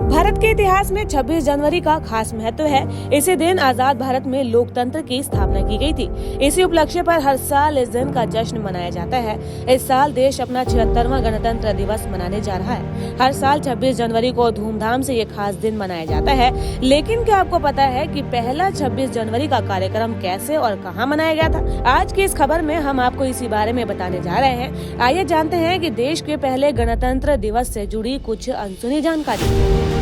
भारत के इतिहास में 26 जनवरी का खास महत्व है। इसी दिन आजाद भारत में लोकतंत्र की स्थापना की गई थी। इसी उपलक्ष्य पर हर साल इस दिन का जश्न मनाया जाता है। इस साल देश अपना 76वां गणतंत्र दिवस मनाने जा रहा है। हर साल 26 जनवरी को धूमधाम से ये खास दिन मनाया जाता है। लेकिन क्या आपको पता है कि पहला 26 जनवरी का कार्यक्रम कैसे और कहाँ मनाया गया था? आज की इस खबर में हम आपको इसी बारे में बताने जा रहे हैं। आइए जानते हैं कि देश के पहले गणतंत्र दिवस से जुड़ी कुछ अनसुनी जानकारी।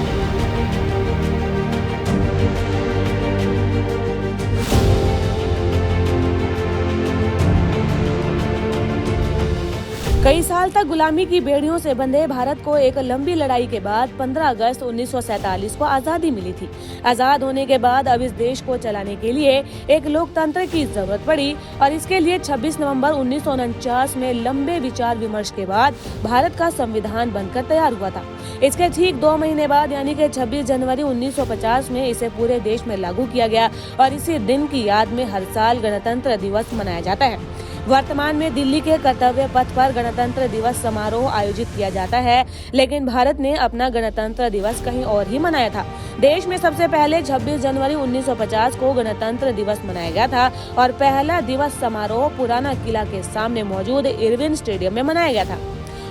कई साल तक गुलामी की बेड़ियों से बंधे भारत को एक लंबी लड़ाई के बाद 15 अगस्त 1947 को आजादी मिली थी। आजाद होने के बाद अब इस देश को चलाने के लिए एक लोकतंत्र की जरूरत पड़ी और इसके लिए 26 नवंबर 1949 में लंबे विचार विमर्श के बाद भारत का संविधान बनकर तैयार हुआ था। इसके ठीक 2 महीने बाद यानी कि 26 जनवरी 1950 में इसे पूरे देश में लागू किया गया और इसी दिन की याद में हर साल गणतंत्र दिवस मनाया जाता है। वर्तमान में दिल्ली के कर्तव्य पथ पर गणतंत्र दिवस समारोह आयोजित किया जाता है, लेकिन भारत ने अपना गणतंत्र दिवस कहीं और ही मनाया था। देश में सबसे पहले 26 जनवरी 1950 को गणतंत्र दिवस मनाया गया था और पहला दिवस समारोह पुराना किला के सामने मौजूद इरविन स्टेडियम में मनाया गया था।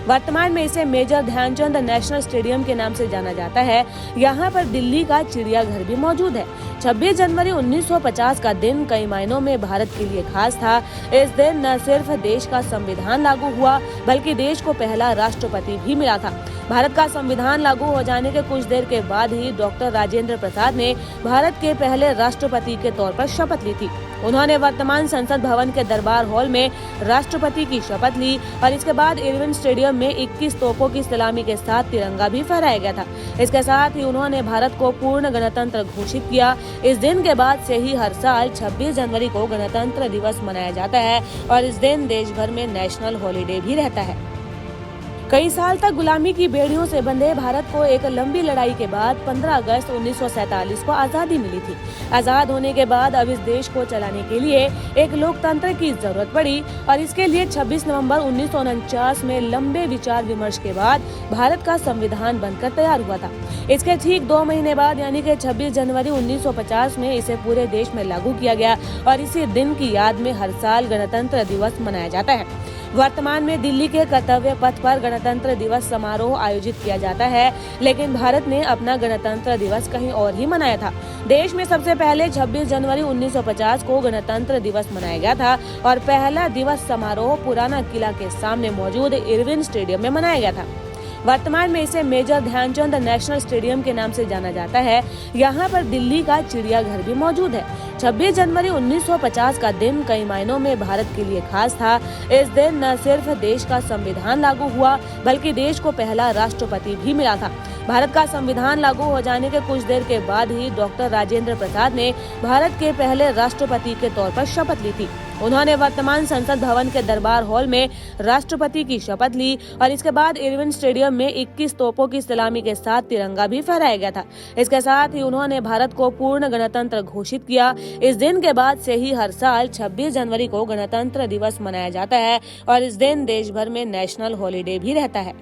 वर्तमान में इसे मेजर ध्यानचंद नेशनल स्टेडियम के नाम से जाना जाता है। यहाँ पर दिल्ली का चिड़ियाघर भी मौजूद है। 26 जनवरी 1950 का दिन कई मायनों में भारत के लिए खास था। इस दिन न सिर्फ देश का संविधान लागू हुआ बल्कि देश को पहला राष्ट्रपति भी मिला था। भारत का संविधान लागू हो जाने के कुछ देर के बाद ही डॉक्टर राजेंद्र प्रसाद ने भारत के पहले राष्ट्रपति के तौर पर शपथ ली थी। उन्होंने वर्तमान संसद भवन के दरबार हॉल में राष्ट्रपति की शपथ ली और इसके बाद इरविन स्टेडियम में 21 तोपों की सलामी के साथ तिरंगा भी फहराया गया था। इसके साथ ही उन्होंने भारत को पूर्ण गणतंत्र घोषित किया। इस दिन के बाद से ही हर साल 26 जनवरी को गणतंत्र दिवस मनाया जाता है और इस दिन देश भर में नेशनल हॉलीडे भी रहता है। कई साल तक गुलामी की बेड़ियों से बंधे भारत को एक लंबी लड़ाई के बाद 15 अगस्त 1947 को आजादी मिली थी। आजाद होने के बाद अब इस देश को चलाने के लिए एक लोकतंत्र की जरूरत पड़ी और इसके लिए 26 नवंबर 1949 में लंबे विचार विमर्श के बाद भारत का संविधान बनकर तैयार हुआ था। इसके ठीक 2 महीने बाद यानी कि 26 जनवरी 1950 में इसे पूरे देश में लागू किया गया और इसी दिन की याद में हर साल गणतंत्र दिवस मनाया जाता है। वर्तमान में दिल्ली के कर्तव्य पथ पर गणतंत्र दिवस समारोह आयोजित किया जाता है, लेकिन भारत ने अपना गणतंत्र दिवस कहीं और ही मनाया था। देश में सबसे पहले 26 जनवरी 1950 को गणतंत्र दिवस मनाया गया था और पहला दिवस समारोह पुराना किला के सामने मौजूद इरविन स्टेडियम में मनाया गया था। वर्तमान में इसे मेजर ध्यानचंद नेशनल स्टेडियम के नाम से जाना जाता है। यहाँ पर दिल्ली का चिड़ियाघर भी मौजूद है। 26 जनवरी 1950 का दिन कई मायनों में भारत के लिए खास था। इस दिन न सिर्फ देश का संविधान लागू हुआ बल्कि देश को पहला राष्ट्रपति भी मिला था। भारत का संविधान लागू हो जाने के कुछ देर के बाद ही डॉक्टर राजेंद्र प्रसाद ने भारत के पहले राष्ट्रपति के तौर पर शपथ ली थी। उन्होंने वर्तमान संसद भवन के दरबार हॉल में राष्ट्रपति की शपथ ली और इसके बाद इरविन स्टेडियम में 21 तोपों की सलामी के साथ तिरंगा भी फहराया गया था। इसके साथ ही उन्होंने भारत को पूर्ण गणतंत्र घोषित किया। इस दिन के बाद से ही हर साल 26 जनवरी को गणतंत्र दिवस मनाया जाता है और इस दिन देश भर में नेशनल हॉलीडे भी रहता है।